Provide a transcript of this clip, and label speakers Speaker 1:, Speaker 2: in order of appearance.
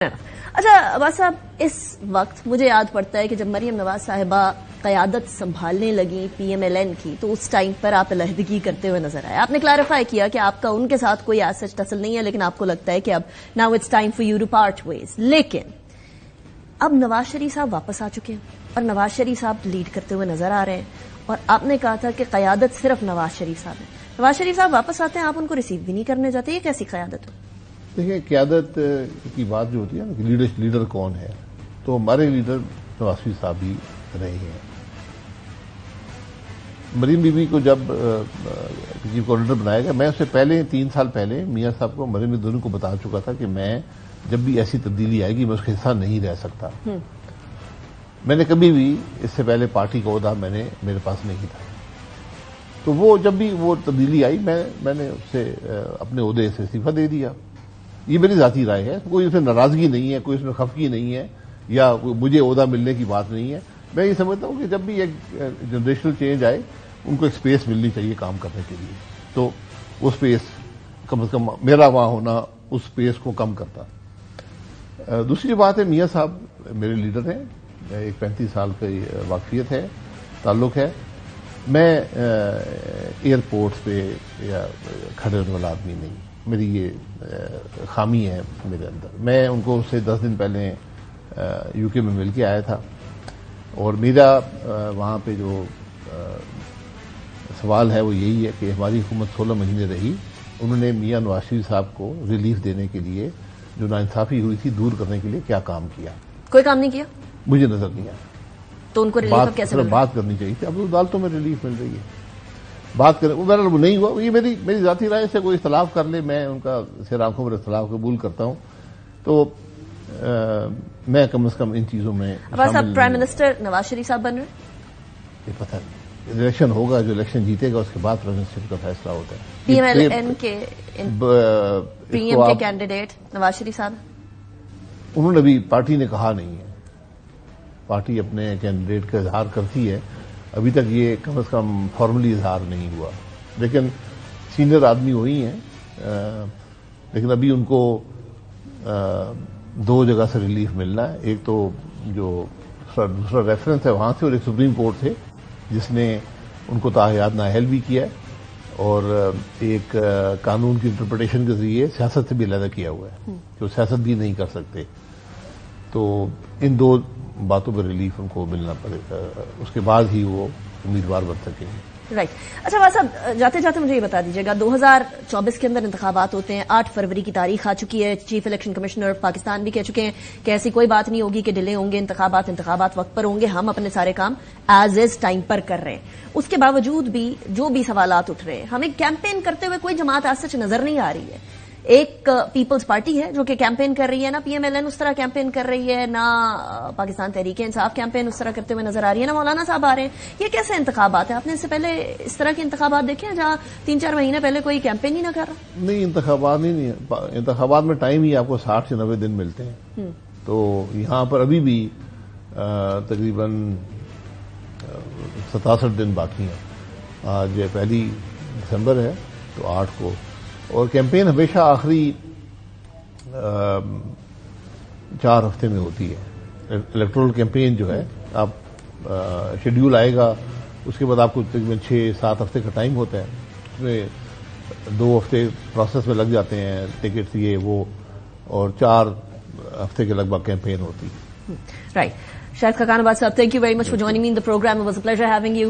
Speaker 1: اچھا عباس صاحب، اس وقت مجھے یاد پڑتا ہے کہ جب مریم نواز صاحبہ قیادت سنبھالنے لگی پی ایم ایل این کی تو اس ٹائم پر آپ علیحدگی کرتے ہوئے نظر آئے. آپ نے کلیریفائی کیا کہ آپ کا ان کے ساتھ کوئی ایز سچ ٹسل نہیں ہے، لیکن آپ کو لگتا ہے کہ اب now it's time for you to part ways. لیکن اب نواز شریف صاحب واپس آ چکے ہیں اور نواز شریف صاحب لیڈ کرتے ہوئے نظر آ رہے ہیں، اور آپ نے کہا تھا کہ قیادت صرف نواز شریف صاحب ہے. نواز شریف صاحب واپس آتے ہیں، آپ ان کو ریسیو بھی نہیں کرنے جاتے. یہ کیسی قیادت ہو؟
Speaker 2: دیکھیں، قیادت کی بات جو ہوتی ہے نا کہ لیڈر کون ہے، تو ہمارے لیڈر نواز شریف صاحب ہی رہے ہیں. مریم بی بی کو جب چیف کوآرڈینیٹر بنایا گیا، میں اس سے پہلے 3 سال پہلے میاں صاحب کو، مریم دونوں کو بتا چکا تھا کہ میں جب بھی ایسی تبدیلی آئے گی میں اس کا حصہ نہیں رہ سکتا. میں نے کبھی بھی اس سے پہلے پارٹی کا عہدہ میرے پاس نہیں تھا. تو وہ جب بھی وہ تبدیلی آئی میں نے اس سے اپنے عہدے سے استعفیٰ دے دیا. یہ میری ذاتی رائے ہے، کوئی اس میں ناراضگی نہیں ہے، کوئی اس میں خفگی نہیں ہے، یا مجھے عہدہ ملنے کی بات نہیں ہے. میں یہ سمجھتا ہوں کہ جب بھی ایک جنریشنل چینج آئے ان کو ایک سپیس ملنی چاہیے کام کرنے کے لیے. تو وہ سپیس کم از کم میرا وہاں ہونا اس سپیس کو کم کرتا. دوسری بات ہے، میاں صاحب میرے لیڈر ہیں، ایک 35 سال کی واقفیت ہے، تعلق ہے. میں ایئرپورٹس پہ یا کھڑے ہونے والا آدمی نہیں، میری یہ خامی ہے میرے اندر. میں ان کو اس سے 10 دن پہلے یو کے میں مل کے آیا تھا، اور میرا وہاں پہ جو سوال ہے وہ یہی ہے کہ ہماری حکومت 16 مہینے رہی، انہوں نے میاں نواز شریف صاحب کو ریلیف دینے کے لیے، جو ناانصافی ہوئی تھی دور کرنے کے لیے کیا کام کیا؟
Speaker 1: کوئی کام نہیں کیا،
Speaker 2: مجھے نظر نہیں آیا.
Speaker 1: تو ان کو ریلیف کیسے مل رہا ہے؟
Speaker 2: بات کرنی چاہیے تھی. اب عدالتوں میں ریلیف مل رہی ہے، بات کریں. وہ نہیں ہوا. یہ میری ذاتی رائے سے کوئی اختلاف کر لے، میں ان کا سر آنکھوں پر اختلاف قبول کرتا ہوں. تو میں کم از کم ان چیزوں میں
Speaker 1: عباس صاحب، پرائم منسٹر نواز شریف صاحب بن رہے ہیں؟
Speaker 2: یہ پتہ نہیں. الیکشن ہوگا، جو الیکشن جیتے گا اس کے بعد پرائم منسٹر کا فیصلہ ہوتا ہے.
Speaker 1: پی ایم ایل این کے پی ایم کے کینڈیڈیٹ نواز شریف صاحب
Speaker 2: انہوں نے بھی، پارٹی نے کہا نہیں ہے. پارٹی اپنے کینڈیڈیٹ کا اظہار کرتی ہے، ابھی تک یہ کم از کم فارملی اظہار نہیں ہوا. لیکن سینئر آدمی وہی ہیں، لیکن ابھی ان کو 2 جگہ سے ریلیف ملنا ہے. ایک تو جو دوسرا ریفرنس ہے وہاں سے، اور ایک سپریم کورٹ سے جس نے ان کو تاحیات نااہل بھی کیا ہے، اور ایک قانون کی انٹرپریٹیشن کے ذریعے سیاست سے بھی علیحدہ کیا ہوا ہے، جو سیاست بھی نہیں کر سکتے. تو ان 2 باتوں پر ریلیف ان کو ملنا پڑے گا، اس کے بعد ہی وہ امیدوار بن سکیں گے.
Speaker 1: رائٹ. اچھا عباس صاحب، جاتے جاتے مجھے یہ بتا دیجیے گا، 2024 کے اندر انتخابات ہوتے ہیں. 8 فروری کی تاریخ آ چکی ہے. چیف الیکشن کمشنر پاکستان بھی کہہ چکے ہیں کہ ایسی کوئی بات نہیں ہوگی کہ ڈیلے ہوں گے انتخابات وقت پر ہوں گے. ہم اپنے سارے کام ایز از ٹائم پر کر رہے ہیں. اس کے باوجود بھی جو بھی سوالات اٹھ رہے ہیں، ہمیں کیمپین کرتے ہوئے کوئی جماعت ایز سچ نظر نہیں آ رہی ہے. ایک پیپلز پارٹی ہے جو کہ کیمپین کر رہی ہے، نہ پی ایم ایل این اس طرح کیمپین کر رہی ہے، نہ پاکستان تحریک انصاف کیمپین اس طرح کرتے ہوئے نظر آ رہی ہے، نہ مولانا صاحب آ رہے ہیں. یہ کیسے انتخابات ہیں؟ آپ نے اس سے پہلے اس طرح کے انتخابات دیکھے ہیں جہاں 3-4 مہینے پہلے کوئی کیمپین ہی نہ کر رہا؟
Speaker 2: نہیں، انتخابات نہیں. انتخابات میں ٹائم ہی آپ کو 60 سے 90 دن ملتے ہیں. تو یہاں پر ابھی بھی تقریباً 67 دن باقی ہیں. آج 1 دسمبر ہے، تو 8 کو. اور کیمپین ہمیشہ آخری 4 ہفتے میں ہوتی ہے. الیکٹورل کیمپین جو ہے، آپ شیڈیول آئے گا، اس کے بعد آپ کو تقریباً 6-7 ہفتے کا ٹائم ہوتا ہے. اس میں 2 ہفتے پروسیس میں لگ جاتے ہیں، ٹکٹس یہ وہ، اور 4 ہفتے کے لگ بھگ کیمپین ہوتی ہے.
Speaker 1: رائٹ. شاہد خاقان عباس صاحب، thank you very much for joining me in the program. It was a pleasure having you.